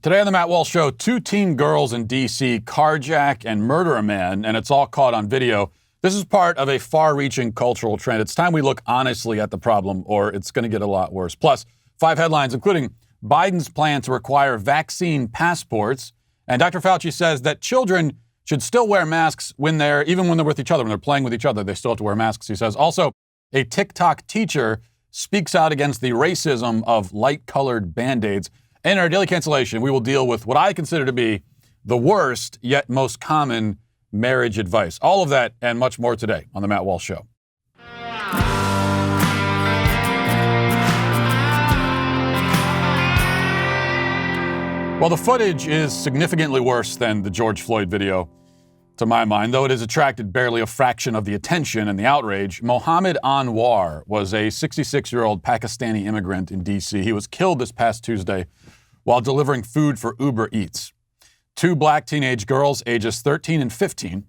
Today on the Matt Walsh Show, 2 teen girls in D.C. carjack and murder a man, and it's all caught on video. This is part of a far-reaching cultural trend. It's time we look honestly at the problem, or it's going to get a lot worse. Plus, 5 headlines, including Biden's plan to require vaccine passports, and Dr. Fauci says that children should still wear masks even when they're with each other, when they're playing with each other, they still have to wear masks, he says. Also, a Tik Tok teacher speaks out against the racism of light-colored Band-Aids. In our Daily Cancellation, we will deal with what I consider to be the worst yet most common marriage advice. All of that and much more today on The Matt Walsh Show. Well, the footage is significantly worse than the George Floyd video, to my mind, though it has attracted barely a fraction of the attention and the outrage. Mohammed Anwar was a 66-year-old Pakistani immigrant in D.C. He was killed this past Tuesday while delivering food for Uber Eats. 2 black teenage girls, ages 13 and 15,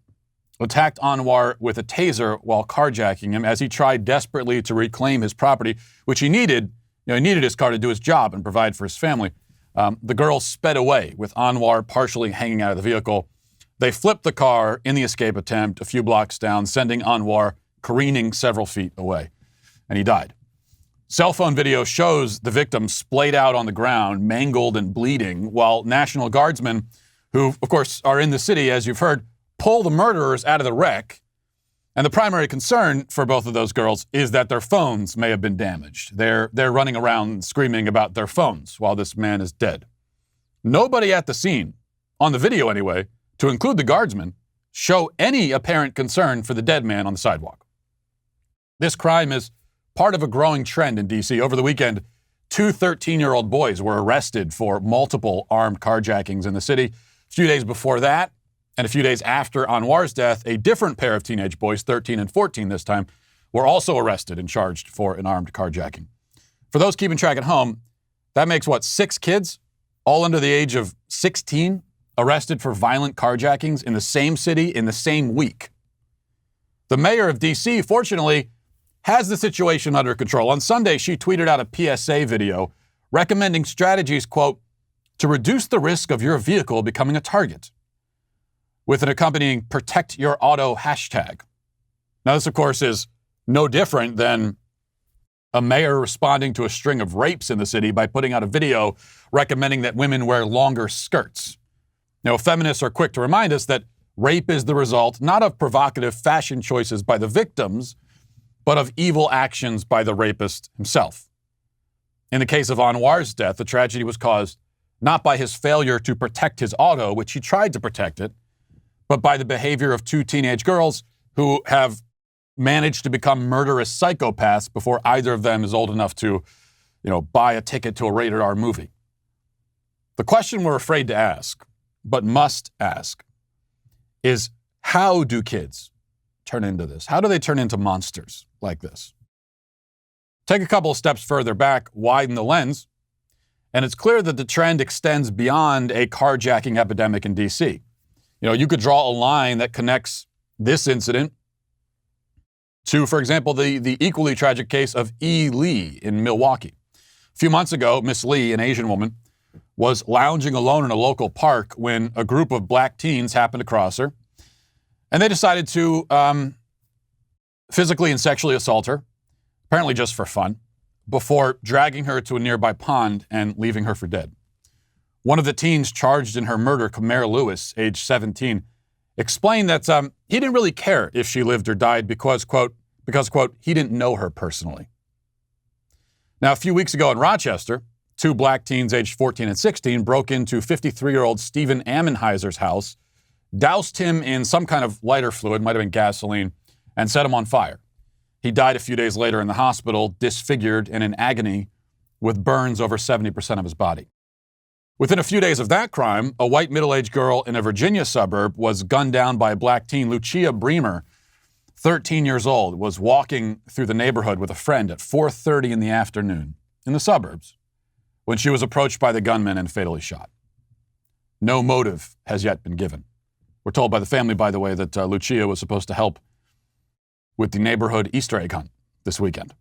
attacked Anwar with a taser while carjacking him as he tried desperately to reclaim his property, which he needed. He needed his car to do his job and provide for his family. The girls sped away with Anwar partially hanging out of the vehicle. They flipped the car in the escape attempt a few blocks down, sending Anwar careening several feet away, and he died. Cell phone video shows the victim splayed out on the ground, mangled and bleeding, while National Guardsmen, who, of course, are in the city, as you've heard, pull the murderers out of the wreck. And the primary concern for both of those girls is that their phones may have been damaged. They're running around screaming about their phones while this man is dead. Nobody at the scene, on the video anyway, to include the guardsmen, show any apparent concern for the dead man on the sidewalk. This crime is part of a growing trend in D.C. Over the weekend, 2 13-year-old boys were arrested for multiple armed carjackings in the city. A few days before that, and a few days after Anwar's death, a different pair of teenage boys, 13 and 14 this time, were also arrested and charged for an armed carjacking. For those keeping track at home, that makes, 6 kids, all under the age of 16, arrested for violent carjackings in the same city in the same week. The mayor of D.C., fortunately, has the situation under control. On Sunday, she tweeted out a PSA video recommending strategies, quote, to reduce the risk of your vehicle becoming a target, with an accompanying protect your auto hashtag. Now, this, of course, is no different than a mayor responding to a string of rapes in the city by putting out a video recommending that women wear longer skirts. Now, feminists are quick to remind us that rape is the result not of provocative fashion choices by the victims, but of evil actions by the rapist himself. In the case of Anwar's death, the tragedy was caused not by his failure to protect his auto, which he tried to protect it, but by the behavior of 2 teenage girls who have managed to become murderous psychopaths before either of them is old enough to, buy a ticket to a rated R movie. The question we're afraid to ask, but must ask, is how do kids turn into this? How do they turn into monsters like this? Take a couple of steps further back, widen the lens, and it's clear that the trend extends beyond a carjacking epidemic in D.C. You could draw a line that connects this incident to, for example, the equally tragic case of E. Lee in Milwaukee. A few months ago, Miss Lee, an Asian woman, was lounging alone in a local park when a group of black teens happened to cross her, and they decided to physically and sexually assault her, apparently just for fun, before dragging her to a nearby pond and leaving her for dead. One of the teens charged in her murder, Kamar Lewis, age 17, explained that he didn't really care if she lived or died because, quote, he didn't know her personally. Now, a few weeks ago in Rochester, 2 black teens aged 14 and 16 broke into 53-year-old Stephen Ammenheiser's house, doused him in some kind of lighter fluid, might have been gasoline, and set him on fire. He died a few days later in the hospital, disfigured and in agony, with burns over 70% of his body. Within a few days of that crime, a white middle-aged girl in a Virginia suburb was gunned down by a black teen. Lucia Bremer, 13 years old, was walking through the neighborhood with a friend at 4:30 in the afternoon in the suburbs when she was approached by the gunman and fatally shot. No motive has yet been given. We're told by the family, by the way, that Lucia was supposed to help with the neighborhood Easter egg hunt this weekend.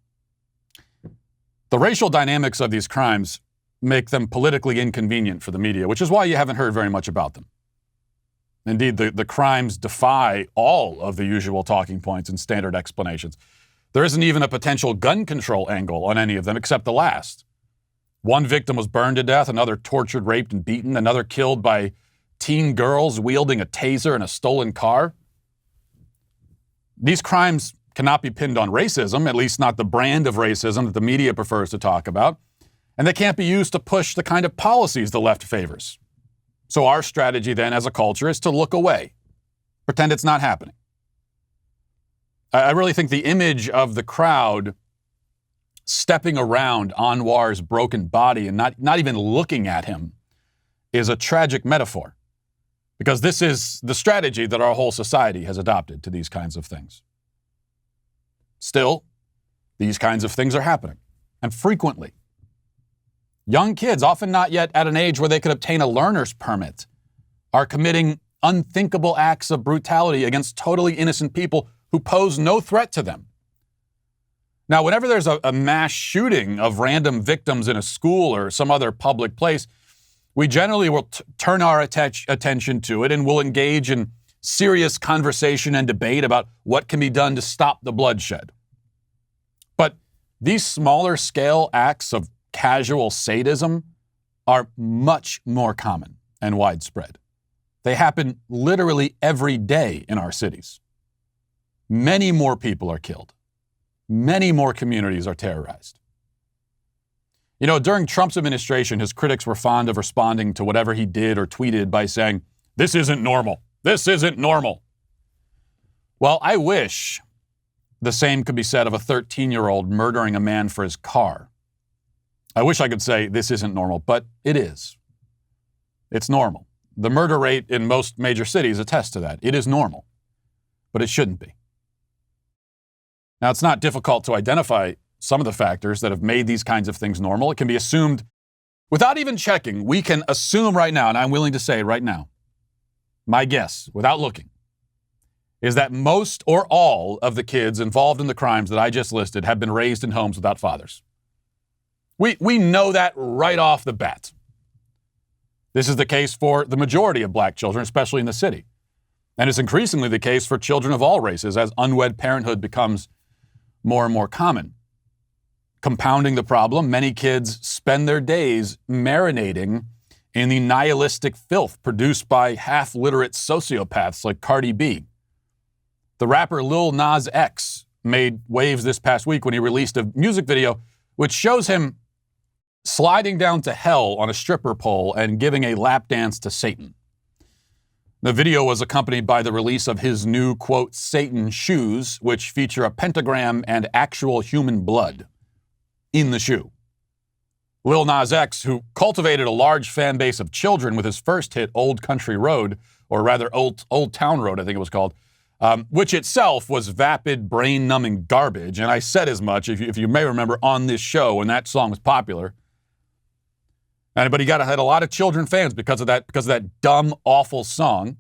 The racial dynamics of these crimes make them politically inconvenient for the media, which is why you haven't heard very much about them. Indeed, the crimes defy all of the usual talking points and standard explanations. There isn't even a potential gun control angle on any of them except the last. One victim was burned to death, another tortured, raped, and beaten, another killed by teen girls wielding a taser in a stolen car. These crimes cannot be pinned on racism, at least not the brand of racism that the media prefers to talk about, and they can't be used to push the kind of policies the left favors. So our strategy then as a culture is to look away, pretend it's not happening. I really think the image of the crowd stepping around Anwar's broken body and not even looking at him is a tragic metaphor, because this is the strategy that our whole society has adopted to these kinds of things. Still, these kinds of things are happening, and frequently. Young kids, often not yet at an age where they could obtain a learner's permit, are committing unthinkable acts of brutality against totally innocent people who pose no threat to them. Now, whenever there's a mass shooting of random victims in a school or some other public place, we generally will turn our attention to it and we'll engage in serious conversation and debate about what can be done to stop the bloodshed. But these smaller scale acts of casual sadism are much more common and widespread. They happen literally every day in our cities. Many more people are killed. Many more communities are terrorized. You know, during Trump's administration, his critics were fond of responding to whatever he did or tweeted by saying, "This isn't normal. This isn't normal." Well, I wish the same could be said of a 13-year-old murdering a man for his car. I wish I could say this isn't normal, but it is. It's normal. The murder rate in most major cities attests to that. It is normal, but it shouldn't be. Now, it's not difficult to identify some of the factors that have made these kinds of things normal. It can be assumed without even checking. We can assume right now, and I'm willing to say right now, my guess, without looking, is that most or all of the kids involved in the crimes that I just listed have been raised in homes without fathers. We know that right off the bat. This is the case for the majority of black children, especially in the city. And it's increasingly the case for children of all races as unwed parenthood becomes more and more common. Compounding the problem, many kids spend their days marinating in the nihilistic filth produced by half-literate sociopaths like Cardi B. The rapper Lil Nas X made waves this past week when he released a music video which shows him sliding down to hell on a stripper pole and giving a lap dance to Satan. The video was accompanied by the release of his new, quote, Satan shoes, which feature a pentagram and actual human blood in the shoe. Lil Nas X, who cultivated a large fan base of children with his first hit, Old Country Road, or rather Old Town Road, I think it was called, which itself was vapid, brain-numbing garbage. And I said as much, if you may remember, on this show when that song was popular. But he had a lot of children fans because of that dumb, awful song.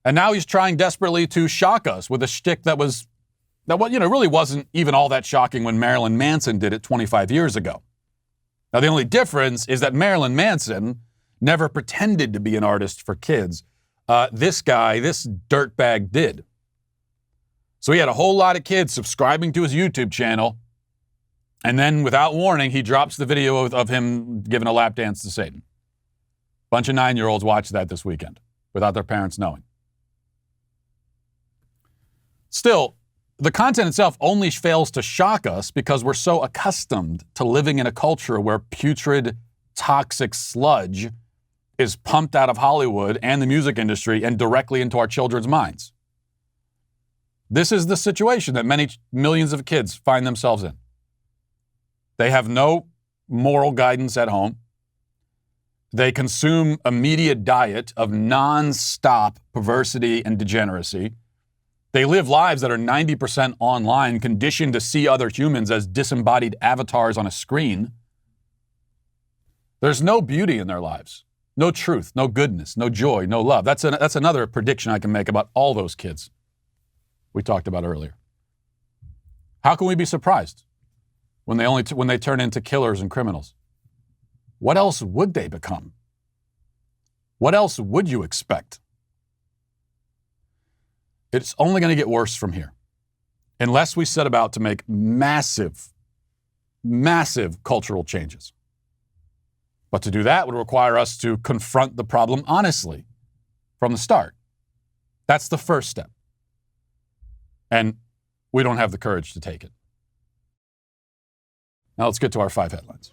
And now he's trying desperately to shock us with a shtick that really wasn't even all that shocking when Marilyn Manson did it 25 years ago. Now, the only difference is that Marilyn Manson never pretended to be an artist for kids. This dirtbag did. So he had a whole lot of kids subscribing to his YouTube channel. And then, without warning, he drops the video of him giving a lap dance to Satan. Bunch of 9-year-olds watched that this weekend without their parents knowing. Still, the content itself only fails to shock us because we're so accustomed to living in a culture where putrid, toxic sludge is pumped out of Hollywood and the music industry and directly into our children's minds. This is the situation that many millions of kids find themselves in. They have no moral guidance at home. They consume a media diet of non-stop perversity and degeneracy. They live lives that are 90% online, conditioned to see other humans as disembodied avatars on a screen. There's no beauty in their lives, no truth, no goodness, no joy, no love. That's another prediction I can make about all those kids we talked about earlier. How can we be surprised when they turn into killers and criminals? what else would they become? What else would you expect? It's only going to get worse from here, unless we set about to make massive, massive cultural changes. But to do that would require us to confront the problem honestly from the start. That's the first step. And we don't have the courage to take it. Now let's get to our 5 headlines.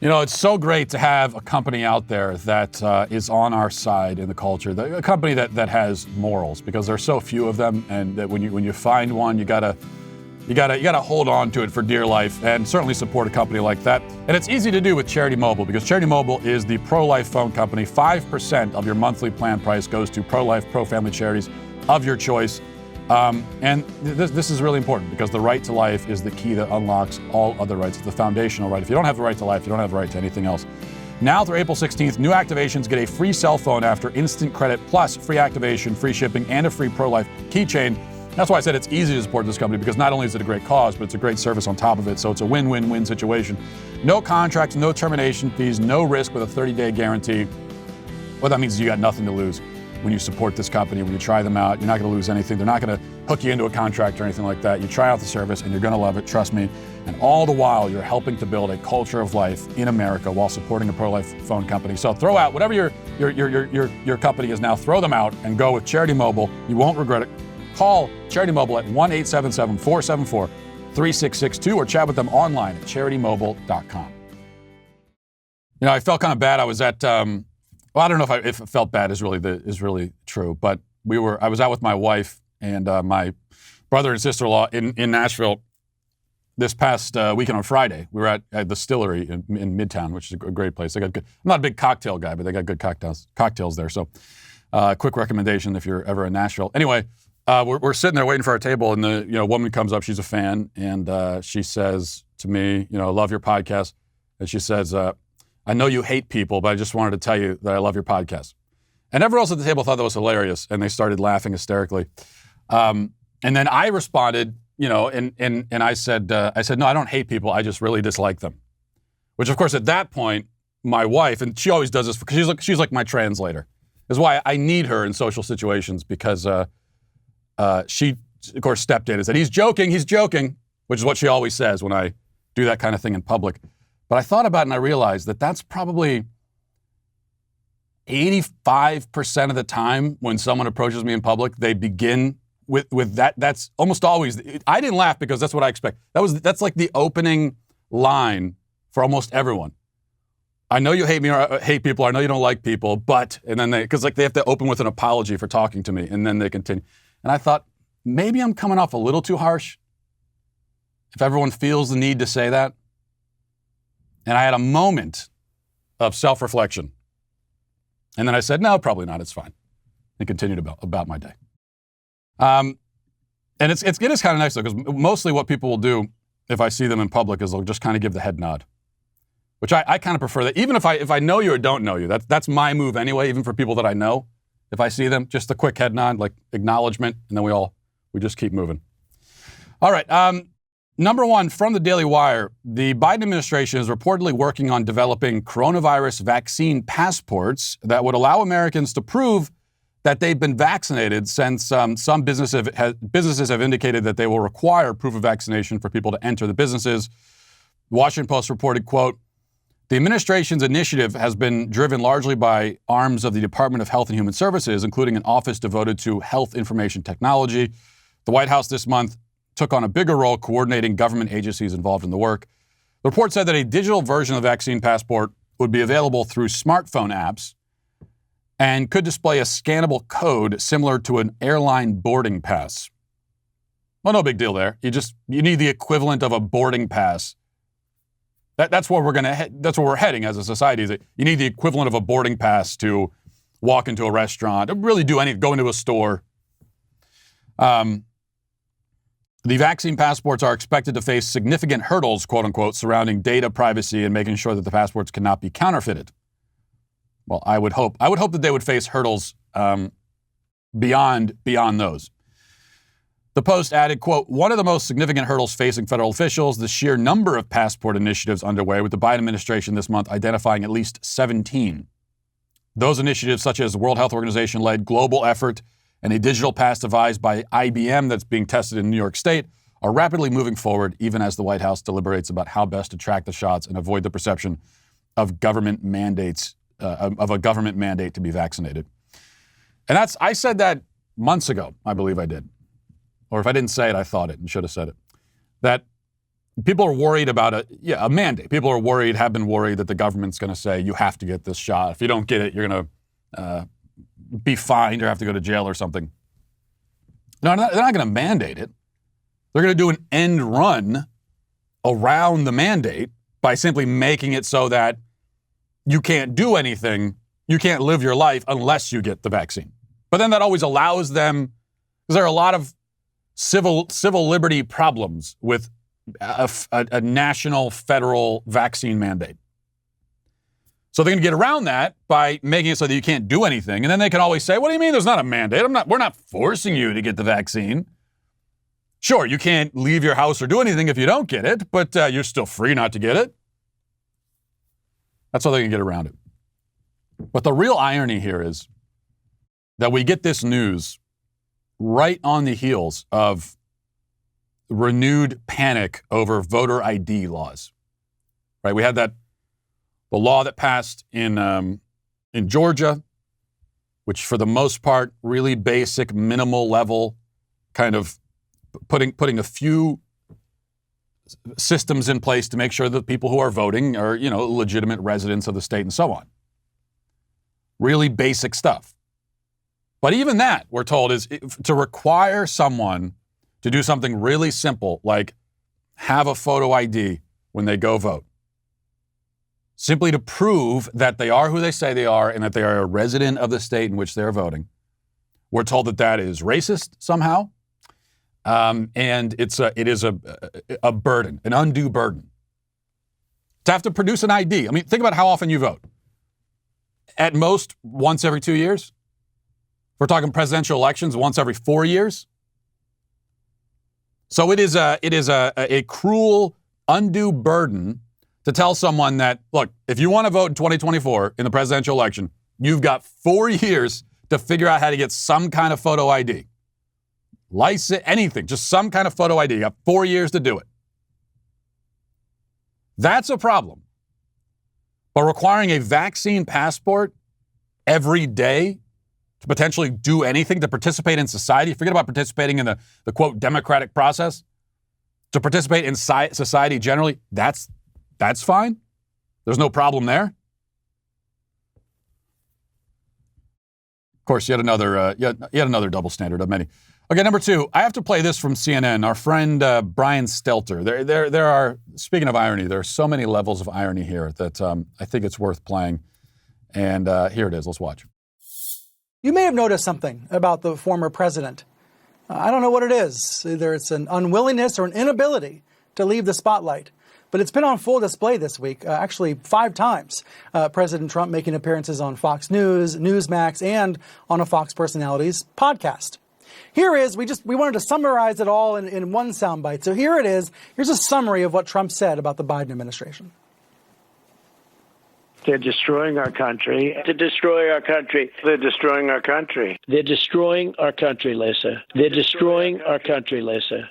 You know, it's so great to have a company out there that is on our side in the culture, a company that has morals, because there's so few of them, and that when you find one, you gotta hold on to it for dear life, and certainly support a company like that. And it's easy to do with Charity Mobile, because Charity Mobile is the pro-life phone company. 5% of your monthly plan price goes to pro-life, pro-family charities of your choice. And this is really important, because the right to life is the key that unlocks all other rights. It's the foundational right. If you don't have the right to life, you don't have the right to anything else. Now through April 16th, new activations get a free cell phone after instant credit, plus free activation, free shipping, and a free pro-life keychain. That's why I said it's easy to support this company, because not only is it a great cause, but it's a great service on top of it. So it's a win-win-win situation. No contracts, no termination fees, no risk with a 30-day guarantee. What that means is you got nothing to lose when you support this company. When you try them out, you're not going to lose anything. They're not going to hook you into a contract or anything like that. You try out the service and you're going to love it, trust me. And all the while, you're helping to build a culture of life in America while supporting a pro-life phone company. So throw out whatever your company is now. Throw them out and go with Charity Mobile. You won't regret it. Call Charity Mobile at 1-877-474-3662 or chat with them online at CharityMobile.com. You know, I felt kind of bad. I was at well, I don't know if it felt bad is really true, but I was out with my wife and my brother and sister-in-law in Nashville this past weekend on Friday. We were at the Distillery in Midtown, which is a great place. They got good. I'm not a big cocktail guy, but they got good cocktails there. So, quick recommendation if you're ever in Nashville. Anyway, we're sitting there waiting for our table, and the woman comes up. She's a fan, and she says to me, I love your podcast, and she says, I know you hate people, but I just wanted to tell you that I love your podcast. And everyone else at the table thought that was hilarious, and they started laughing hysterically. And then I responded, and I said, no, I don't hate people. I just really dislike them. Which, of course, at that point, my wife, and she always does this because she's like my translator, is why I need her in social situations, because she, of course, stepped in and said, he's joking, which is what she always says when I do that kind of thing in public. But I thought about it and I realized that that's probably 85% of the time when someone approaches me in public, they begin with that. That's almost always. I didn't laugh because that's what I expect. That's like the opening line for almost everyone. I know you hate me or hate people. I know you don't like people, but, and then because they have to open with an apology for talking to me, and then they continue. And I thought, maybe I'm coming off a little too harsh if everyone feels the need to say that. And I had a moment of self-reflection. And then I said, no, probably not. It's fine. And continued about my day. And it is kind of nice, though, because mostly what people will do if I see them in public is they'll just kind of give the head nod, which I kind of prefer that. Even if I know you or don't know you, that's my move anyway, even for people that I know. If I see them, just a quick head nod, like acknowledgement, and then we just keep moving. All right. Number one, from the Daily Wire, the Biden administration is reportedly working on developing coronavirus vaccine passports that would allow Americans to prove that they've been vaccinated, since some businesses have indicated that they will require proof of vaccination for people to enter the businesses. The Washington Post reported, quote, the administration's initiative has been driven largely by arms of the Department of Health and Human Services, including an office devoted to health information technology. The White House this month took on a bigger role coordinating government agencies involved in the work. The report said that a digital version of the vaccine passport would be available through smartphone apps and could display a scannable code similar to an airline boarding pass. Well, no big deal there. You need the equivalent of a boarding pass. That's where that's where we're heading as a society. Is that you need the equivalent of a boarding pass to walk into a restaurant, to really do anything, go into a store. The vaccine passports are expected to face significant hurdles, quote unquote, surrounding data privacy and making sure that the passports cannot be counterfeited. Well, I would hope that they would face hurdles beyond those. The Post added, quote, one of the most significant hurdles facing federal officials, the sheer number of passport initiatives underway, with the Biden administration this month identifying at least 17. Those initiatives, such as the World Health Organization-led global effort and a digital pass devised by IBM that's being tested in New York State, are rapidly moving forward, even as the White House deliberates about how best to track the shots and avoid the perception of government mandates, of a government mandate to be vaccinated. And I said that months ago, I believe I did. Or if I didn't say it, I thought it and should have said it. That people are worried about a mandate. People are worried, have been worried that the government's going to say, you have to get this shot. If you don't get it, you're going to be fined or have to go to jail or something. No, they're not going to mandate it. They're going to do an end run around the mandate by simply making it so that you can't do anything, you can't live your life unless you get the vaccine. But then that always allows them, because there are a lot of civil liberty problems with a national federal vaccine mandate. So they're going to get around that by making it so that you can't do anything. And then they can always say, what do you mean there's not a mandate? We're not forcing you to get the vaccine. Sure, you can't leave your house or do anything if you don't get it, but you're still free not to get it. That's how they can get around it. But the real irony here is that we get this news right on the heels of renewed panic over voter ID laws. Right? We had the law that passed in Georgia, which for the most part, really basic, minimal level, kind of putting a few systems in place to make sure that people who are voting are, legitimate residents of the state and so on. Really basic stuff. But even that, we're told, is to require someone to do something really simple, like have a photo ID when they go vote. Simply to prove that they are who they say they are and that they are a resident of the state in which they're voting. We're told that that is racist somehow. And it is a burden, an undue burden. To have to produce an ID. I mean, think about how often you vote. At most, once every 2 years. If we're talking presidential elections, once every 4 years. So it is a cruel, undue burden to tell someone that, look, if you want to vote in 2024 in the presidential election, you've got 4 years to figure out how to get some kind of photo ID. License, anything, just some kind of photo ID. You got 4 years to do it. That's a problem. But requiring a vaccine passport every day to potentially do anything, to participate in society, forget about participating in the quote, democratic process, to participate in society generally, that's fine. There's no problem there. Of course, yet another double standard of many. Okay, number two, I have to play this from CNN. Our friend Brian Stelter. There are, speaking of irony, there are so many levels of irony here that I think it's worth playing. And here it is. Let's watch. You may have noticed something about the former president. I don't know what it is. Either it's an unwillingness or an inability to leave the spotlight. But it's been on full display this week, actually 5 times. President Trump making appearances on Fox News, Newsmax, and on a Fox Personalities podcast. Here is, we wanted to summarize it all in one soundbite. So here it is. Here's a summary of what Trump said about the Biden administration. They're destroying our country. To destroy our country. They're destroying our country. They're destroying our country, Lisa. They're destroying our country, Lisa.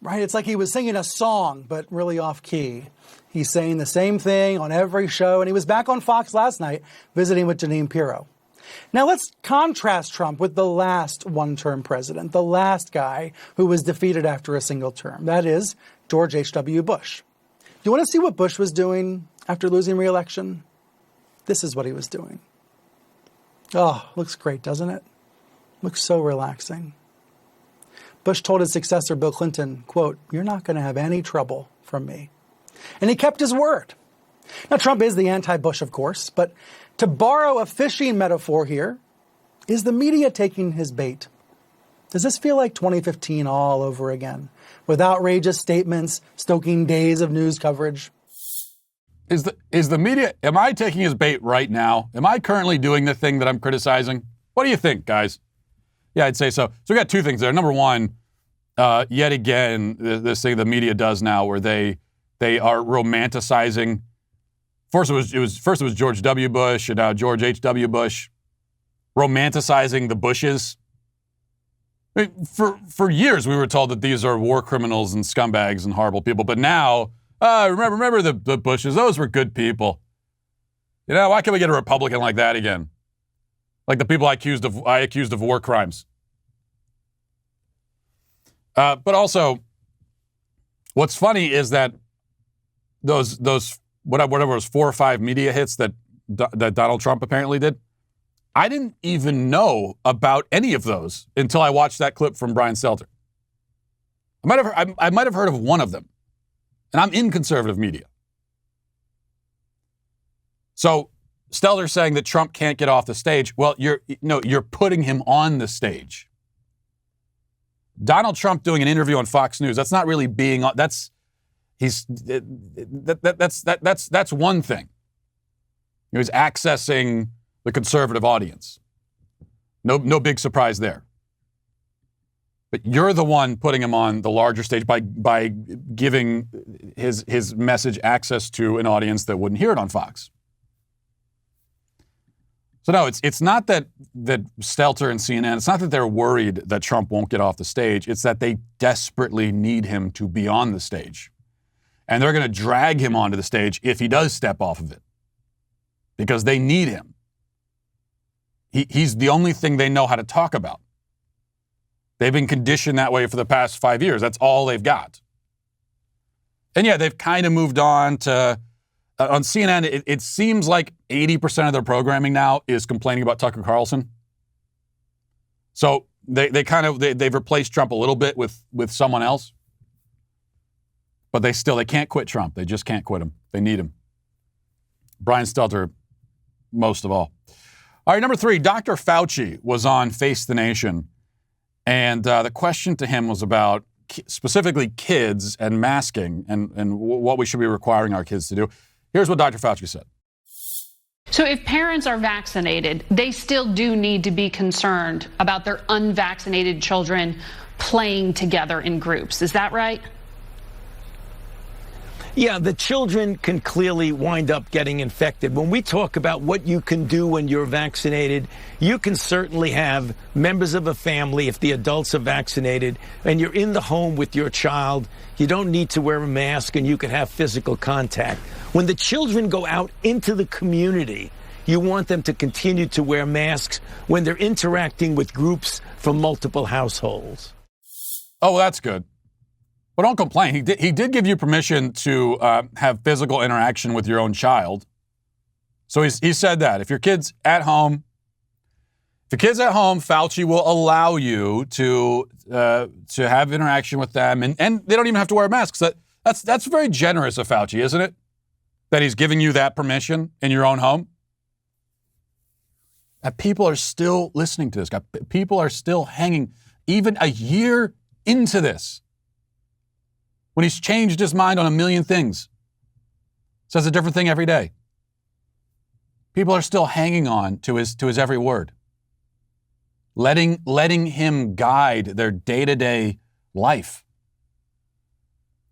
Right, it's like he was singing a song, but really off key. He's saying the same thing on every show, and he was back on Fox last night visiting with Jeanine Pirro. Now let's contrast Trump with the last one-term president, the last guy who was defeated after a single term. That is George H.W. Bush. Do you want to see what Bush was doing after losing re-election? This is what he was doing. Oh, looks great, doesn't it? Looks so relaxing. Bush told his successor, Bill Clinton, quote, "You're not going to have any trouble from me." And he kept his word. Now, Trump is the anti-Bush, of course, but to borrow a fishing metaphor here, is the media taking his bait? Does this feel like 2015 all over again, with outrageous statements stoking days of news coverage? Is the media, am I taking his bait right now? Am I currently doing the thing that I'm criticizing? What do you think, guys? Yeah, I'd say so. So we got 2 things there. Number one, yet again, this thing the media does now where they are romanticizing. First it was George W. Bush and now George H.W. Bush, romanticizing the Bushes. I mean, for years we were told that these are war criminals and scumbags and horrible people, but now, remember the Bushes, those were good people. You know, why can't we get a Republican like that again? Like the people I accused of war crimes. But also, what's funny is that those whatever it was 4 or 5 media hits that Donald Trump apparently did, I didn't even know about any of those until I watched that clip from Brian Stelter. I might have heard of one of them, and I'm in conservative media. So Stelter saying that Trump can't get off the stage. Well, you're putting him on the stage. Donald Trump doing an interview on Fox News, that's not really being on. That's one thing. He was accessing the conservative audience. No big surprise there. But you're the one putting him on the larger stage by giving his message access to an audience that wouldn't hear it on Fox. So no, it's not that Stelter and CNN, it's not that they're worried that Trump won't get off the stage. It's that they desperately need him to be on the stage. And they're going to drag him onto the stage if he does step off of it. Because they need him. He's the only thing they know how to talk about. They've been conditioned that way for the past 5 years. That's all they've got. And yeah, they've kind of moved on to... on CNN, it seems like 80% of their programming now is complaining about Tucker Carlson. So they've replaced Trump a little bit with someone else. But they can't quit Trump. They just can't quit him. They need him. Brian Stelter, most of all. All right, number 3, Dr. Fauci was on Face the Nation. And the question to him was about specifically kids and masking and what we should be requiring our kids to do. Here's what Dr. Fauci said. So if parents are vaccinated, they still do need to be concerned about their unvaccinated children playing together in groups. Is that right? Yeah, the children can clearly wind up getting infected. When we talk about what you can do when you're vaccinated, you can certainly have members of a family, if the adults are vaccinated, and you're in the home with your child, you don't need to wear a mask and you can have physical contact. When the children go out into the community, you want them to continue to wear masks when they're interacting with groups from multiple households. Oh, well, that's good. But don't complain. He did give you permission to have physical interaction with your own child. So he said that. If your kid's at home, Fauci will allow you to have interaction with them, and they don't even have to wear masks. That's very generous of Fauci, isn't it? That he's giving you that permission in your own home. That people are still listening to this guy. People are still hanging, even a year into this. When he's changed his mind on a million things. Says a different thing every day. People are still hanging on to his every word. Letting him guide their day-to-day life.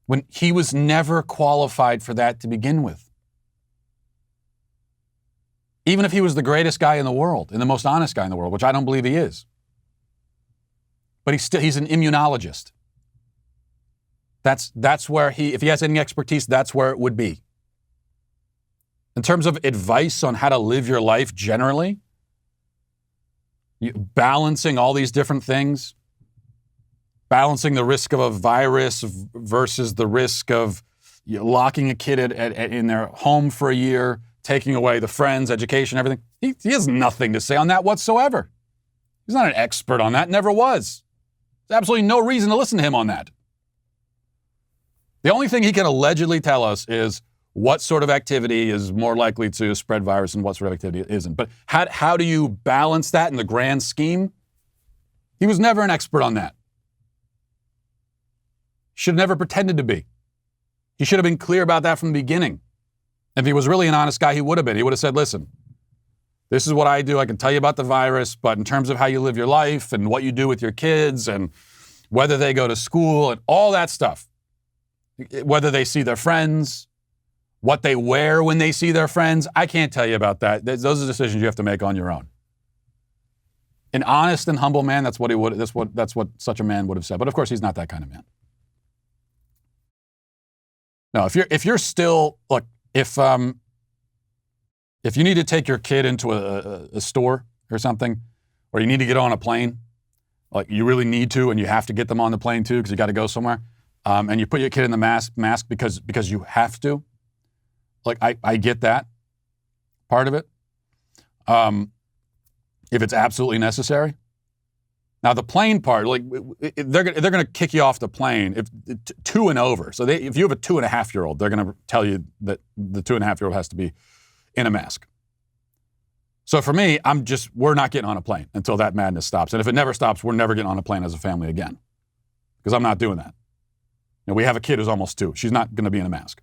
When he was never qualified for that to begin with. Even if he was the greatest guy in the world and the most honest guy in the world, which I don't believe he is. But he's an immunologist. That's where if he has any expertise, that's where it would be. In terms of advice on how to live your life generally, balancing all these different things, balancing the risk of a virus versus the risk of locking a kid in their home for a year, taking away the friends, education, everything. He has nothing to say on that whatsoever. He's not an expert on that, never was. There's absolutely no reason to listen to him on that. The only thing he can allegedly tell us is what sort of activity is more likely to spread virus and what sort of activity isn't. But how do you balance that in the grand scheme? He was never an expert on that. Should have never pretended to be. He should have been clear about that from the beginning. If he was really an honest guy, he would have been. He would have said, listen, this is what I do. I can tell you about the virus, but in terms of how you live your life and what you do with your kids and whether they go to school and all that stuff, whether they see their friends, what they wear when they see their friends. I can't tell you about that. Those are decisions you have to make on your own. An honest and humble man, that's what such a man would have said. But of course, he's not that kind of man. No, if you're still, look, if you need to take your kid into a store or something, or you need to get on a plane, like you really need to, and you have to get them on the plane too because you got to go somewhere, and you put your kid in the mask because you have to. Like I get that part of it. If it's absolutely necessary. Now the plane part, like they're going to kick you off the plane if 2 and over. So if you have a 2.5-year-old, they're going to tell you that the 2.5-year-old has to be in a mask. So for me, we're not getting on a plane until that madness stops. And if it never stops, we're never getting on a plane as a family again, because I'm not doing that. We have a kid who's almost 2. She's not going to be in a mask.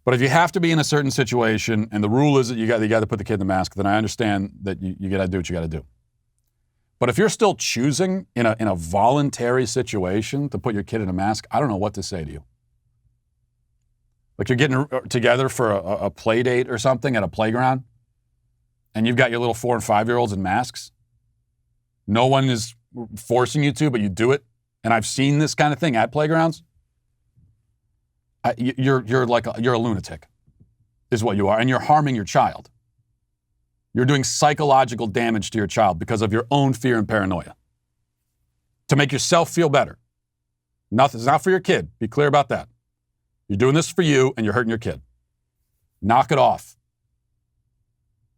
But if you have to be in a certain situation and the rule is that you got to put the kid in the mask, then I understand that you got to do what you got to do. But if you're still choosing in a voluntary situation to put your kid in a mask, I don't know what to say to you. Like you're getting together for a play date or something at a playground, and you've got your little 4 and 5-year-olds in masks. No one is forcing you to, but you do it. And I've seen this kind of thing at playgrounds. You're a lunatic, is what you are, and you're harming your child. You're doing psychological damage to your child because of your own fear and paranoia. To make yourself feel better. It's not for your kid. Be clear about that. You're doing this for you, and you're hurting your kid. Knock it off.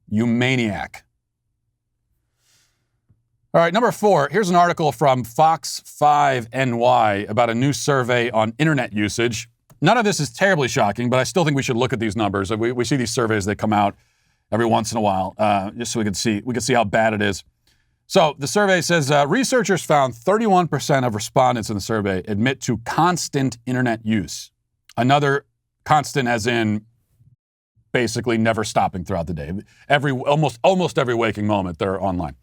You maniac. All right, number 4. Here's an article from Fox 5 NY about a new survey on internet usage. None of this is terribly shocking, but I still think we should look at these numbers. We see these surveys that come out every once in a while, just so we can see how bad it is. So the survey says researchers found 31% of respondents in the survey admit to constant internet use. Another constant as in basically never stopping throughout the day. Almost every waking moment they're online.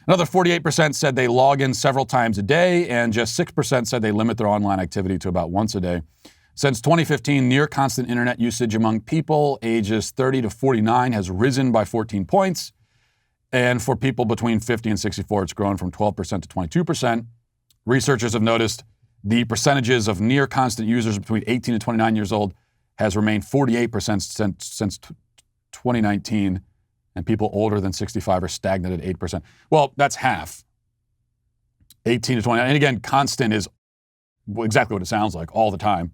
Another 48% said they log in several times a day, and just 6% said they limit their online activity to about once a day. Since 2015, near constant internet usage among people ages 30 to 49 has risen by 14 points. And for people between 50 and 64, it's grown from 12% to 22%. Researchers have noticed the percentages of near constant users between 18 and 29 years old has remained 48% since 2019. And people older than 65 are stagnant at 8%. Well, that's half. 18 to 29. And again, constant is exactly what it sounds like all the time.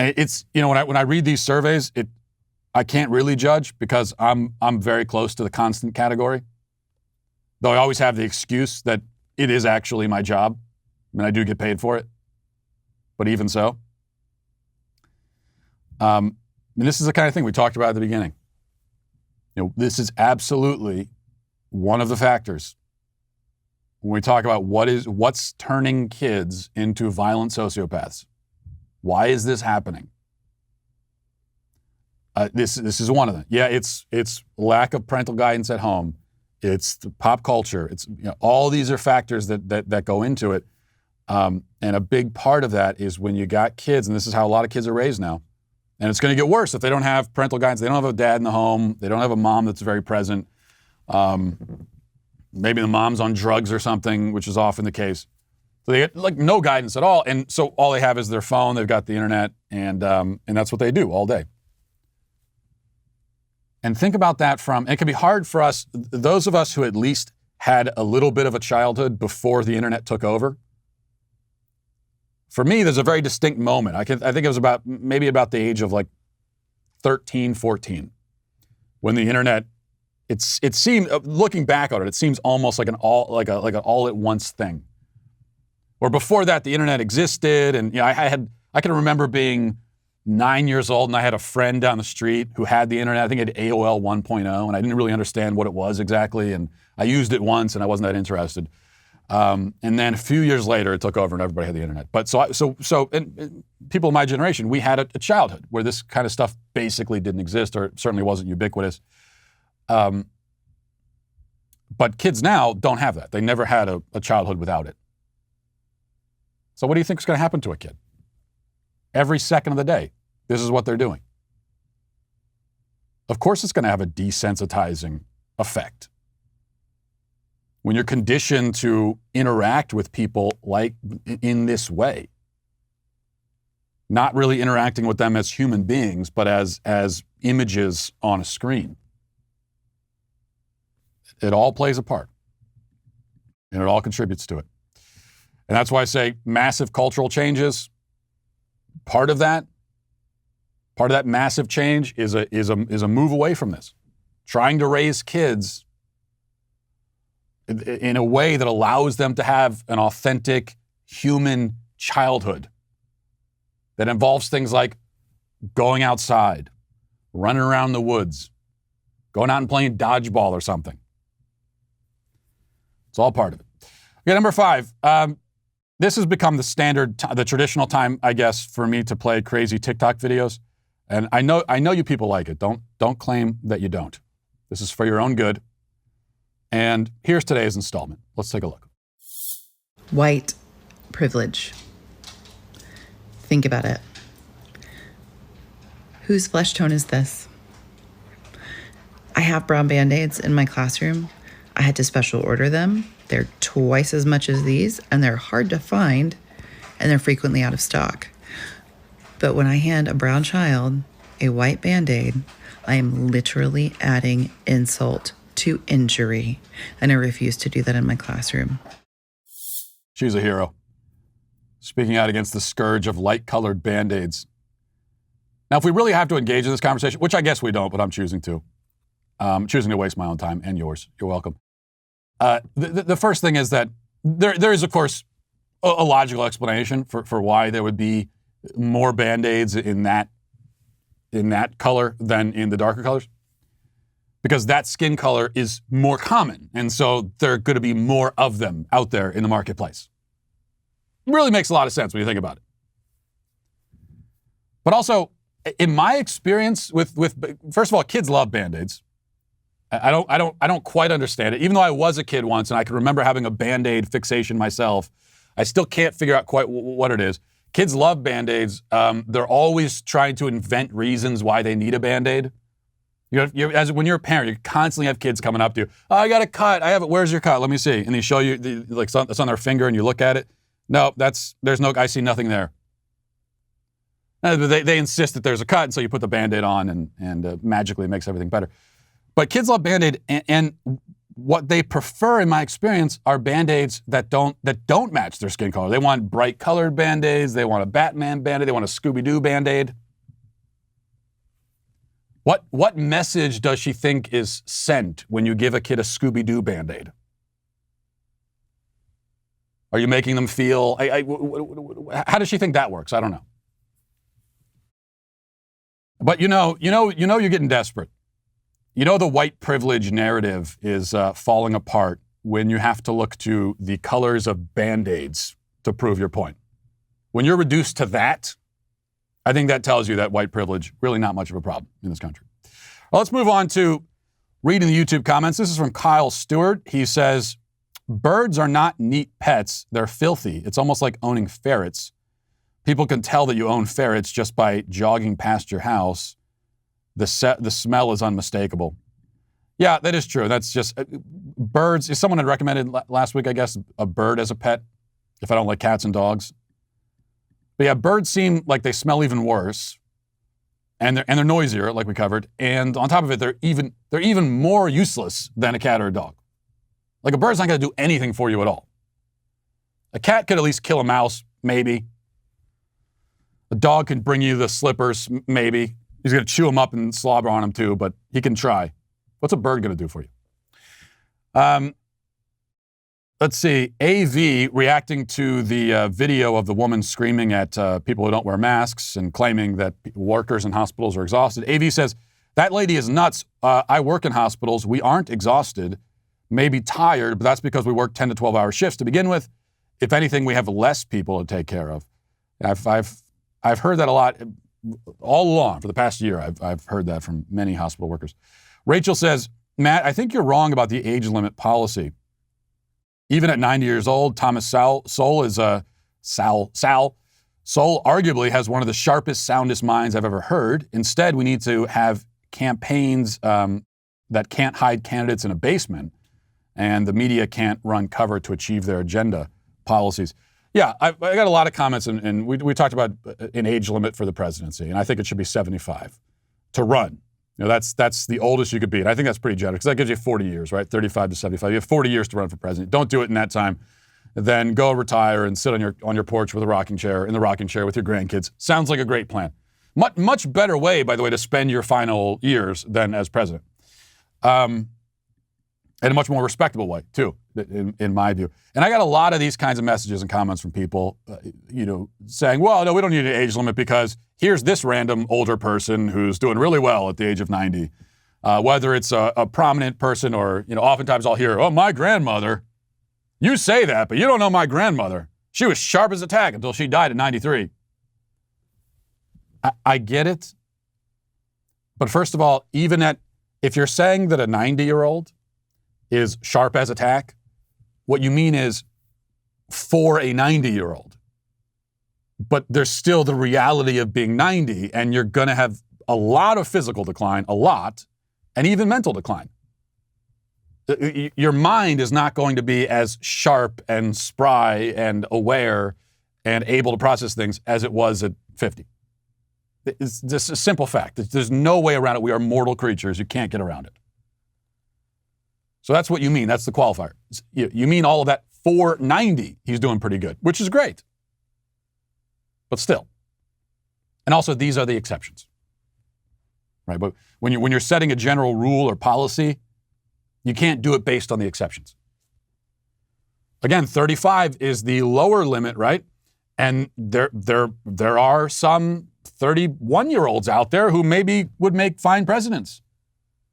It's, when I read these surveys, I can't really judge because I'm very close to the constant category. Though I always have the excuse that it is actually my job. I mean, I do get paid for it. But even so. And this is the kind of thing we talked about at the beginning. This is absolutely one of the factors when we talk about what's turning kids into violent sociopaths. Why is this happening? This is one of them. Yeah, it's lack of parental guidance at home. It's the pop culture. It's all these are factors that go into it. And a big part of that is when you got kids, and this is how a lot of kids are raised now. And it's going to get worse if they don't have parental guidance. They don't have a dad in the home. They don't have a mom that's very present. Maybe the mom's on drugs or something, which is often the case. So they get no guidance at all. And so all they have is their phone. They've got the internet, and that's what they do all day. And think about that it can be hard for us, those of us who at least had a little bit of a childhood before the internet took over. For me, there's a very distinct moment. I think it was about the age of 13, 14, when the internet, it seemed, looking back on it, it seems almost like an all at once thing. Or before that, the internet existed, and I can remember being 9 years old, and I had a friend down the street who had the internet. I think it had AOL 1.0, and I didn't really understand what it was exactly, and I used it once, and I wasn't that interested. And then a few years later, it took over, and everybody had the internet. But and people in my generation, we had a childhood where this kind of stuff basically didn't exist, or it certainly wasn't ubiquitous. But But kids now don't have that. They never had a childhood without it. So what do you think is going to happen to a kid? Every second of the day, this is what they're doing. Of course it's going to have a desensitizing effect. When you're conditioned to interact with people like in this way, not really interacting with them as human beings, but as images on a screen. It all plays a part, and it all contributes to it. And that's why I say massive cultural changes. Part of that massive change is a move away from this, trying to raise kids in a way that allows them to have an authentic human childhood that involves things like going outside, running around the woods, going out and playing dodgeball or something. It's all part of it. Okay, number 5. This has become the standard, the traditional time, I guess, for me to play crazy TikTok videos. And I know you people like it. Don't claim that you don't. This is for your own good. And here's today's installment. Let's take a look. White privilege. Think about it. Whose flesh tone is this? I have brown Band-Aids in my classroom. I had to special order them. They're twice as much as these, and they're hard to find, and they're frequently out of stock. But when I hand a brown child a white Band-Aid, I am literally adding insult to injury, and I refuse to do that in my classroom. She's a hero. Speaking out against the scourge of light-colored Band-Aids. Now, if we really have to engage in this conversation, which I guess we don't, but I'm choosing to. Choosing to waste my own time and yours. You're welcome. The first thing is that there is, of course, a logical explanation for why there would be more Band-Aids in that color than in the darker colors. Because that skin color is more common, and so there are going to be more of them out there in the marketplace. It really makes a lot of sense when you think about it. But also, in my experience with first of all, kids love Band-Aids. I don't quite understand it. Even though I was a kid once and I can remember having a Band-Aid fixation myself, I still can't figure out quite what it is. Kids love Band-Aids. They're always trying to invent reasons why they need a Band-Aid. When you're a parent, you constantly have kids coming up to you. Oh, I got a cut. I have it. Where's your cut? Let me see. And they show you, it's on their finger, and you look at it. No, I see nothing there. They insist that there's a cut, and so you put the Band-Aid on, and magically it makes everything better. But kids love Band-Aid, and what they prefer, in my experience, are Band-Aids that don't match their skin color. They want bright colored Band-Aids. They want a Batman Band-Aid. They want a Scooby-Doo Band-Aid. What message does she think is sent when you give a kid a Scooby-Doo Band-Aid? Are you making them feel? How does she think that works? I don't know. But you know, you're getting desperate. You know, the white privilege narrative is falling apart when you have to look to the colors of Band-Aids to prove your point. When you're reduced to that, I think that tells you that white privilege really not much of a problem in this country. Well, let's move on to reading the YouTube comments. This is from Kyle Stewart. He says, birds are not neat pets. They're filthy. It's almost like owning ferrets. People can tell that you own ferrets just by jogging past your house. The smell is unmistakable. Yeah, that is true. That's just birds. Someone had recommended last week, I guess, a bird as a pet, if I don't like cats and dogs. But yeah, birds seem like they smell even worse, and they're noisier, like we covered. And on top of it, they're even more useless than a cat or a dog. Like a bird's not going to do anything for you at all. A cat could at least kill a mouse, maybe. A dog can bring you the slippers, maybe. He's going to chew them up and slobber on them too, but he can try. What's a bird going to do for you? Let's see. AV reacting to the video of the woman screaming at people who don't wear masks and claiming that workers in hospitals are exhausted. AV says, that lady is nuts. I work in hospitals. We aren't exhausted, maybe tired, but that's because we work 10 to 12-hour shifts to begin with. If anything, we have less people to take care of. I've heard that a lot all along for the past year. I've heard that from many hospital workers. Rachel says, Matt, I think you're wrong about the age limit policy. Even at 90 years old, Thomas Sowell arguably has one of the sharpest, soundest minds I've ever heard. Instead, we need to have campaigns that can't hide candidates in a basement, and the media can't run cover to achieve their agenda policies. Yeah, I got a lot of comments, and we talked about an age limit for the presidency, and I think it should be 75 to run. You know, that's the oldest you could be, and I think that's pretty generous because that gives you 40 years, right? 35 to 75. You have 40 years to run for president. Don't do it in that time. Then go retire and sit on your porch with in the rocking chair with your grandkids. Sounds like a great plan. Much better way, by the way, to spend your final years than as president. And a much more respectable way, too, in my view. And I got a lot of these kinds of messages and comments from people, saying, well, no, we don't need an age limit because here's this random older person who's doing really well at the age of 90. Whether it's a prominent person or, oftentimes I'll hear, oh, my grandmother. You say that, but you don't know my grandmother. She was sharp as a tack until she died at 93. I get it. But first of all, if you're saying that a 90-year-old is sharp as a tack, what you mean is for a 90-year-old. But there's still the reality of being 90, and you're going to have a lot of physical decline, and even mental decline. Your mind is not going to be as sharp and spry and aware and able to process things as it was at 50. It's just a simple fact. There's no way around it. We are mortal creatures. You can't get around it. So that's what you mean. That's the qualifier. You mean all of that for 90, he's doing pretty good, which is great. But still. And also, these are the exceptions. Right? But when you're setting a general rule or policy, you can't do it based on the exceptions. Again, 35 is the lower limit, right? And there are some 31-year-olds out there who maybe would make fine presidents.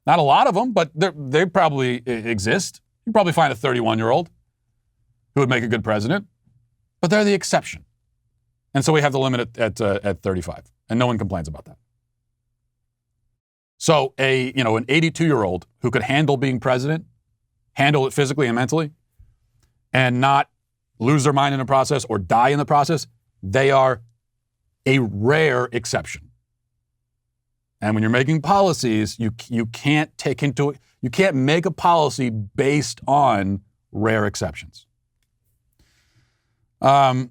Not a lot of them, but they probably exist. You probably find a 31-year-old who would make a good president, but they're the exception. And so we have the limit at 35, and no one complains about that. So an 82-year-old who could handle being president, handle it physically and mentally, and not lose their mind in the process or die in the process, they are a rare exception. And when you're making policies, you can't make a policy based on rare exceptions. And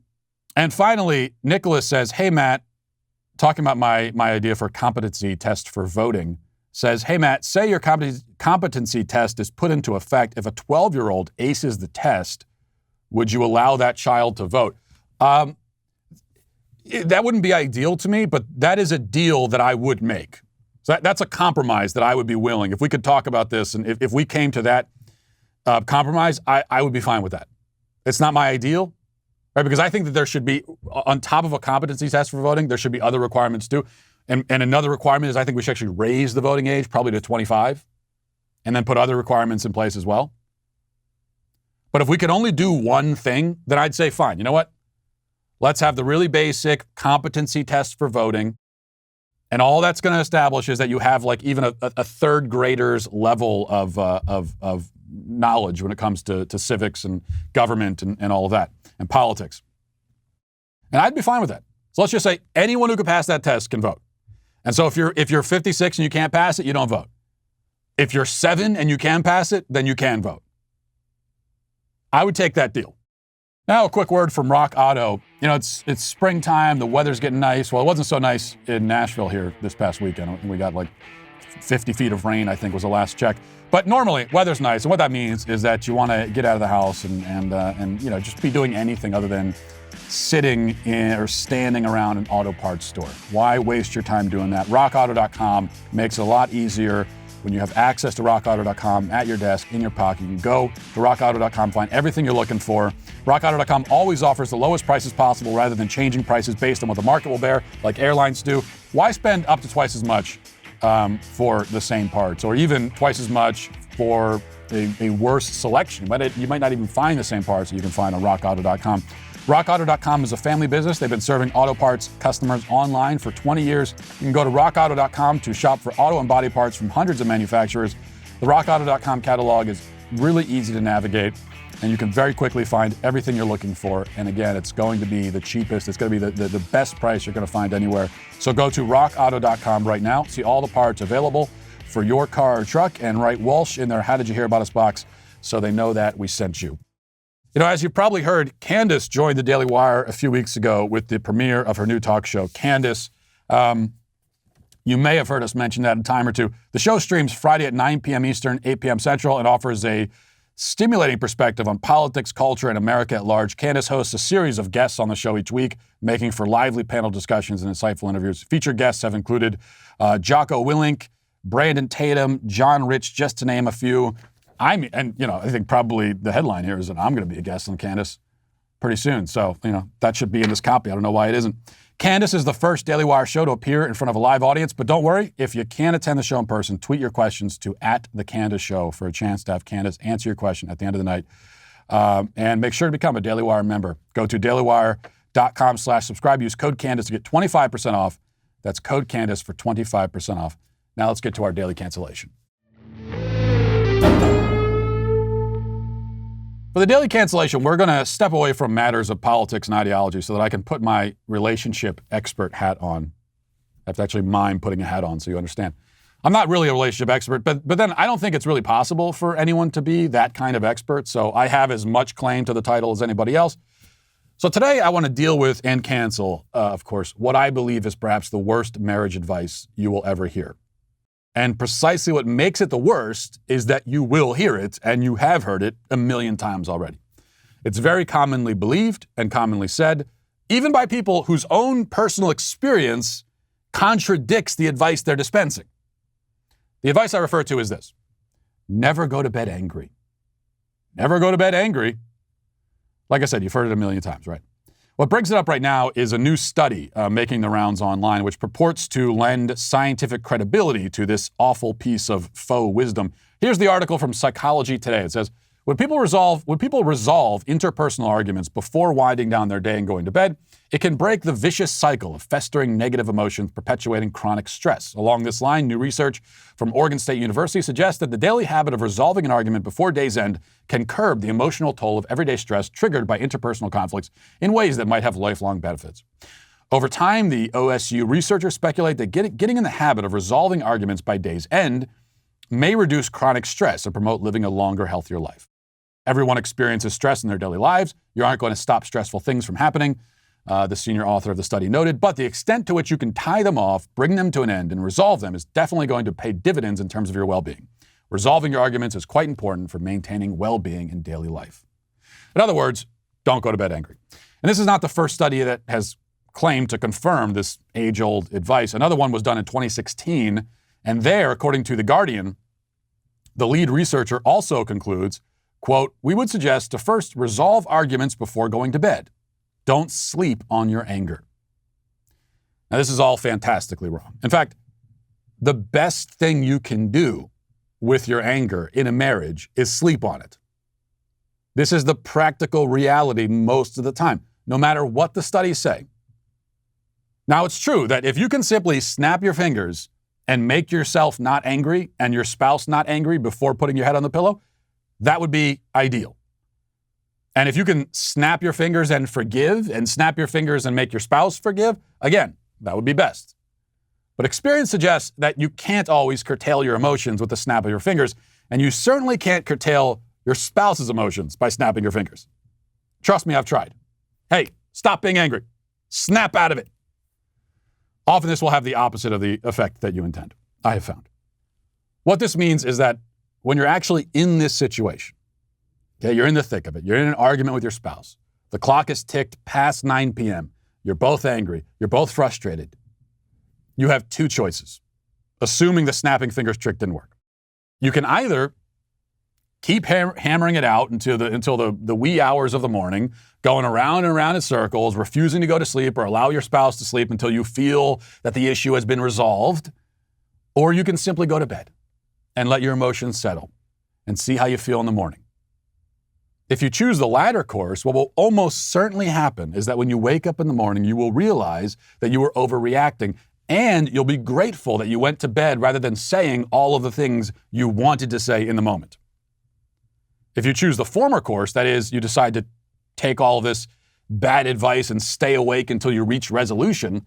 finally, Nicholas says, hey, Matt, talking about my idea for a competency test for voting, says, hey, Matt, say your competency test is put into effect. If a 12-year-old aces the test, would you allow that child to vote? That wouldn't be ideal to me, but that is a deal that I would make. So that's a compromise that I would be willing. If we could talk about this and if we came to that compromise, I would be fine with that. It's not my ideal, right? Because I think that there should be, on top of a competency test for voting, there should be other requirements too. And another requirement is I think we should actually raise the voting age probably to 25 and then put other requirements in place as well. But if we could only do one thing, then I'd say, fine, you know what? Let's have the really basic competency test for voting. And all that's going to establish is that you have like even a third grader's level of knowledge when it comes to civics and government and all of that and politics. And I'd be fine with that. So let's just say anyone who could pass that test can vote. And so if you're 56 and you can't pass it, you don't vote. If you're 7 and you can pass it, then you can vote. I would take that deal. Now, a quick word from Rock Auto. It's springtime. The weather's getting nice. Well, it wasn't so nice in Nashville here this past weekend. We got like 50 feet of rain, I think was the last check. But normally, weather's nice. And what that means is that you want to get out of the house and just be doing anything other than sitting in or standing around an auto parts store. Why waste your time doing that? RockAuto.com makes it a lot easier. When you have access to RockAuto.com at your desk, in your pocket, you can go to RockAuto.com, find everything you're looking for. RockAuto.com always offers the lowest prices possible rather than changing prices based on what the market will bear, like airlines do. Why spend up to twice as much for the same parts, or even twice as much for a worse selection? You might not even find the same parts that you can find on RockAuto.com. RockAuto.com is a family business. They've been serving auto parts customers online for 20 years. You can go to RockAuto.com to shop for auto and body parts from hundreds of manufacturers. The rockauto.com catalog is really easy to navigate, and you can very quickly find everything you're looking for. And again, it's going to be the cheapest. It's going to be the best price you're going to find anywhere. So go to rockauto.com right now, see all the parts available for your car or truck, and write Walsh in their How Did You Hear About Us box so they know that we sent you. You know, as you probably heard, Candace joined the Daily Wire a few weeks ago with the premiere of her new talk show. Candace, you may have heard us mention that a time or two. The show streams Friday at 9 p.m. Eastern, 8 p.m. Central, and offers a stimulating perspective on politics, culture, and America at large. Candace hosts a series of guests on the show each week, making for lively panel discussions and insightful interviews. Featured guests have included Jocko Willink, Brandon Tatum, John Rich, just to name a few. I think probably the headline here is that I'm going to be a guest on Candace pretty soon. So, that should be in this copy. I don't know why it isn't. Candace is the first Daily Wire show to appear in front of a live audience, but don't worry, if you can't attend the show in person, tweet your questions to @TheCandaceShow for a chance to have Candace answer your question at the end of the night. And make sure to become a Daily Wire member. Go to dailywire.com/subscribe. Use code Candace to get 25% off. That's code Candace for 25% off. Now let's get to our Daily Cancellation. For the Daily Cancellation, we're going to step away from matters of politics and ideology so that I can put my relationship expert hat on. I have to actually mime putting a hat on so you understand. I'm not really a relationship expert, but then I don't think it's really possible for anyone to be that kind of expert, so I have as much claim to the title as anybody else. So today I want to deal with and cancel, of course, what I believe is perhaps the worst marriage advice you will ever hear. And precisely what makes it the worst is that you will hear it, and you have heard it a million times already. It's very commonly believed and commonly said, even by people whose own personal experience contradicts the advice they're dispensing. The advice I refer to is this: never go to bed angry. Never go to bed angry. Like I said, you've heard it a million times, right? What brings it up right now is a new study making the rounds online, which purports to lend scientific credibility to this awful piece of faux wisdom. Here's the article from Psychology Today. It says, when people resolve interpersonal arguments before winding down their day and going to bed, it can break the vicious cycle of festering negative emotions, perpetuating chronic stress. Along this line, new research from Oregon State University suggests that the daily habit of resolving an argument before day's end can curb the emotional toll of everyday stress triggered by interpersonal conflicts in ways that might have lifelong benefits. Over time, the OSU researchers speculate that getting in the habit of resolving arguments by day's end may reduce chronic stress and promote living a longer, healthier life. Everyone experiences stress in their daily lives. You aren't going to stop stressful things from happening, the senior author of the study noted, but the extent to which you can tie them off, bring them to an end, and resolve them is definitely going to pay dividends in terms of your well-being. Resolving your arguments is quite important for maintaining well-being in daily life. In other words, don't go to bed angry. And this is not the first study that has claimed to confirm this age-old advice. Another one was done in 2016, and there, according to The Guardian, the lead researcher also concludes, quote, we would suggest to first resolve arguments before going to bed. Don't sleep on your anger. Now, this is all fantastically wrong. In fact, the best thing you can do with your anger in a marriage is sleep on it. This is the practical reality most of the time, no matter what the studies say. Now, it's true that if you can simply snap your fingers and make yourself not angry and your spouse not angry before putting your head on the pillow, that would be ideal. And if you can snap your fingers and forgive, and snap your fingers and make your spouse forgive, again, that would be best. But experience suggests that you can't always curtail your emotions with the snap of your fingers, and you certainly can't curtail your spouse's emotions by snapping your fingers. Trust me, I've tried. Hey, stop being angry. Snap out of it. Often this will have the opposite of the effect that you intend, I have found. What this means is that when you're actually in this situation, okay, you're in the thick of it, you're in an argument with your spouse, the clock is ticked past 9 p.m., you're both angry, you're both frustrated, you have two choices, assuming the snapping fingers trick didn't work. You can either keep hammering it out until the wee hours of the morning, going around and around in circles, refusing to go to sleep or allow your spouse to sleep until you feel that the issue has been resolved, or you can simply go to bed and let your emotions settle and see how you feel in the morning. If you choose the latter course, what will almost certainly happen is that when you wake up in the morning, you will realize that you were overreacting And you'll be grateful that you went to bed rather than saying all of the things you wanted to say in the moment. If you choose the former course, that is, you decide to take all of this bad advice and stay awake until you reach resolution,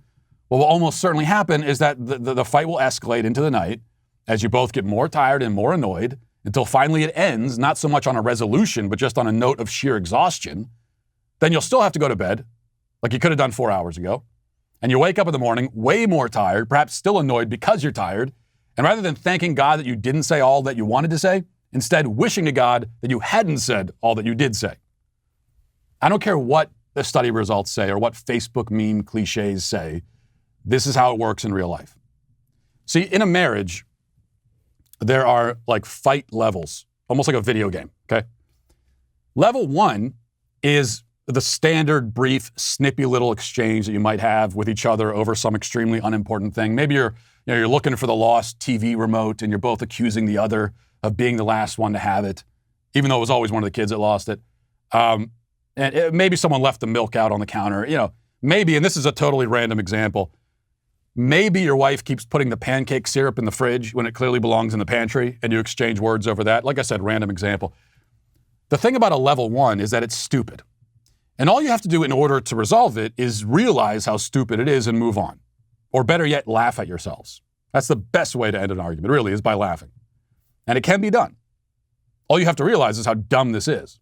what will almost certainly happen is that the fight will escalate into the night as you both get more tired and more annoyed until finally it ends, not so much on a resolution, but just on a note of sheer exhaustion. Then you'll still have to go to bed, like you could have done 4 hours ago. And you wake up in the morning way more tired, perhaps still annoyed because you're tired. And rather than thanking God that you didn't say all that you wanted to say, instead wishing to God that you hadn't said all that you did say. I don't care what the study results say or what Facebook meme cliches say. This is how it works in real life. See, in a marriage, there are like fight levels, almost like a video game, okay? Level 1 is the standard, brief, snippy little exchange that you might have with each other over some extremely unimportant thing. Maybe you're looking for the lost TV remote and you're both accusing the other of being the last one to have it, even though it was always one of the kids that lost it. Maybe someone left the milk out on the counter. Maybe, and this is a totally random example, maybe your wife keeps putting the pancake syrup in the fridge when it clearly belongs in the pantry and you exchange words over that. Like I said, random example. The thing about a level 1 is that it's stupid. And all you have to do in order to resolve it is realize how stupid it is and move on. Or better yet, laugh at yourselves. That's the best way to end an argument, really, is by laughing. And it can be done. All you have to realize is how dumb this is.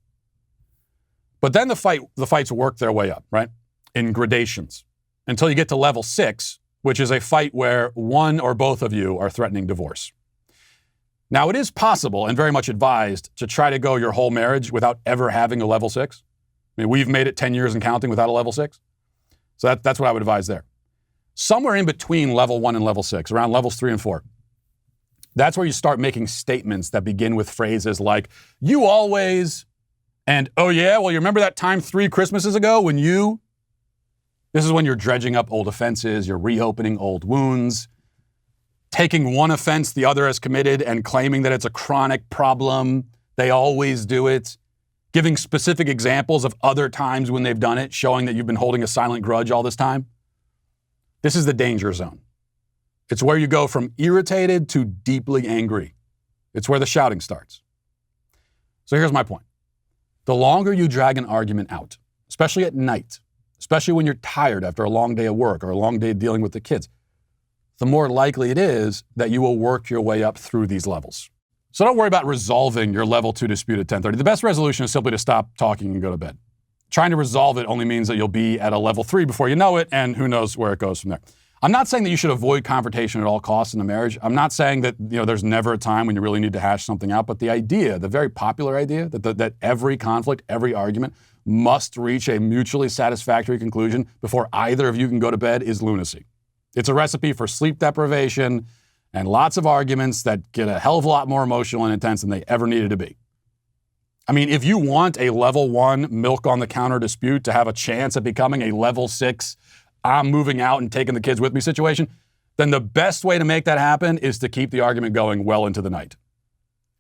But then the fights work their way up, right? In gradations. Until you get to level 6, which is a fight where one or both of you are threatening divorce. Now, it is possible and very much advised to try to go your whole marriage without ever having a level 6. I mean, we've made it 10 years and counting without a level 6. So that's what I would advise there. Somewhere in between level 1 and level 6, around levels 3 and 4, that's where you start making statements that begin with phrases like, you always, and, oh yeah, well, you remember that time 3 Christmases ago when you... This is when you're dredging up old offenses, you're reopening old wounds, taking one offense the other has committed and claiming that it's a chronic problem. They always do it. Giving specific examples of other times when they've done it, showing that you've been holding a silent grudge all this time. This is the danger zone. It's where you go from irritated to deeply angry. It's where the shouting starts. So here's my point. The longer you drag an argument out, especially at night, especially when you're tired after a long day of work or a long day dealing with the kids, the more likely it is that you will work your way up through these levels. So don't worry about resolving your level 2 dispute at 10:30. The best resolution is simply to stop talking and go to bed. Trying to resolve it only means that you'll be at a level 3 before you know it, and who knows where it goes from there. I'm not saying that you should avoid confrontation at all costs in a marriage. I'm not saying that there's never a time when you really need to hash something out, but the idea, the very popular idea, that every conflict, every argument must reach a mutually satisfactory conclusion before either of you can go to bed is lunacy. It's a recipe for sleep deprivation and lots of arguments that get a hell of a lot more emotional and intense than they ever needed to be. I mean, if you want a level 1 milk on the counter dispute to have a chance at becoming a level 6, I'm moving out and taking the kids with me situation, then the best way to make that happen is to keep the argument going well into the night.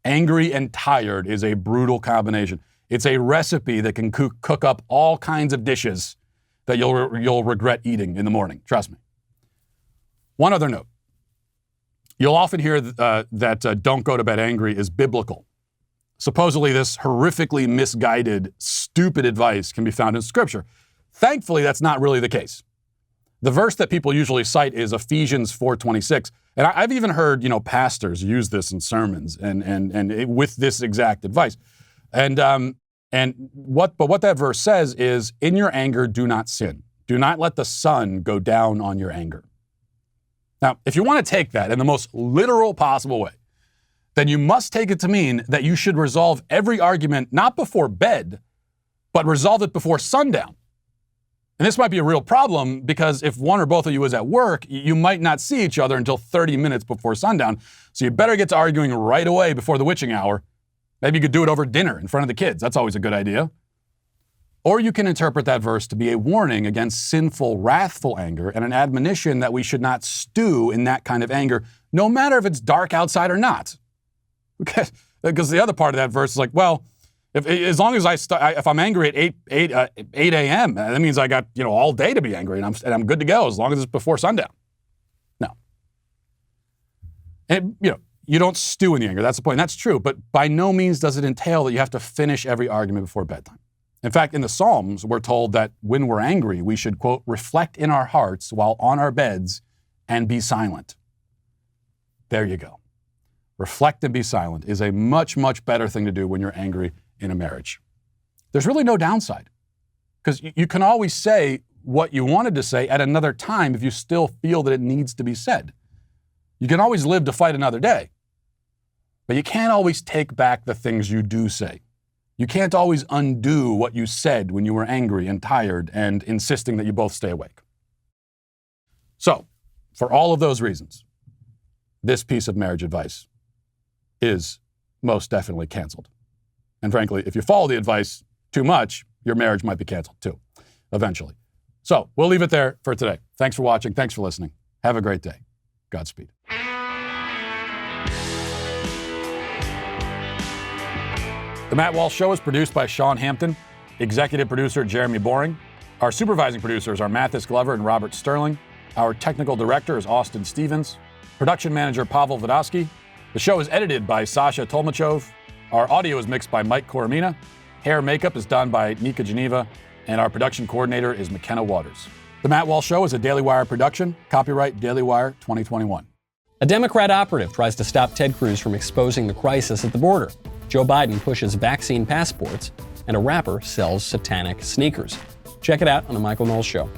Angry and tired is a brutal combination. It's a recipe that can cook up all kinds of dishes that you'll regret eating in the morning. Trust me. One other note. You'll often hear that don't go to bed angry is biblical. Supposedly, this horrifically misguided, stupid advice can be found in Scripture. Thankfully, that's not really the case. The verse that people usually cite is Ephesians 4:26. And I've even heard, pastors use this in sermons and with this exact advice. But what that verse says is, in your anger, do not sin. Do not let the sun go down on your anger. Now, if you want to take that in the most literal possible way, then you must take it to mean that you should resolve every argument not before bed, but resolve it before sundown. And this might be a real problem because if one or both of you is at work, you might not see each other until 30 minutes before sundown. So you better get to arguing right away before the witching hour. Maybe you could do it over dinner in front of the kids. That's always a good idea. Or you can interpret that verse to be a warning against sinful, wrathful anger and an admonition that we should not stew in that kind of anger, no matter if it's dark outside or not. Because the other part of that verse is like, well, as long as if I'm angry at 8 a.m., that means I got all day to be angry, and I'm good to go as long as it's before sundown. And, you don't stew in the anger. That's the point. And that's true. But by no means does it entail that you have to finish every argument before bedtime. In fact, in the Psalms, we're told that when we're angry, we should, quote, reflect in our hearts while on our beds and be silent. There you go. Reflect and be silent is a much, much better thing to do when you're angry in a marriage. There's really no downside, because you can always say what you wanted to say at another time if you still feel that it needs to be said. You can always live to fight another day, but you can't always take back the things you do say. You can't always undo what you said when you were angry and tired and insisting that you both stay awake. So, for all of those reasons, this piece of marriage advice is most definitely canceled. And frankly, if you follow the advice too much, your marriage might be canceled too, eventually. So, we'll leave it there for today. Thanks for watching. Thanks for listening. Have a great day. Godspeed. The Matt Walsh Show is produced by Sean Hampton, executive producer Jeremy Boring. Our supervising producers are Mathis Glover and Robert Sterling. Our technical director is Austin Stevens. Production manager Pavel Vodosky. The show is edited by Sasha Tolmachov. Our audio is mixed by Mike Coromina. Hair makeup is done by Nika Geneva. And our production coordinator is McKenna Waters. The Matt Walsh Show is a Daily Wire production. Copyright Daily Wire 2021. A Democrat operative tries to stop Ted Cruz from exposing the crisis at the border. Joe Biden pushes vaccine passports, and a rapper sells satanic sneakers. Check it out on The Michael Knowles Show.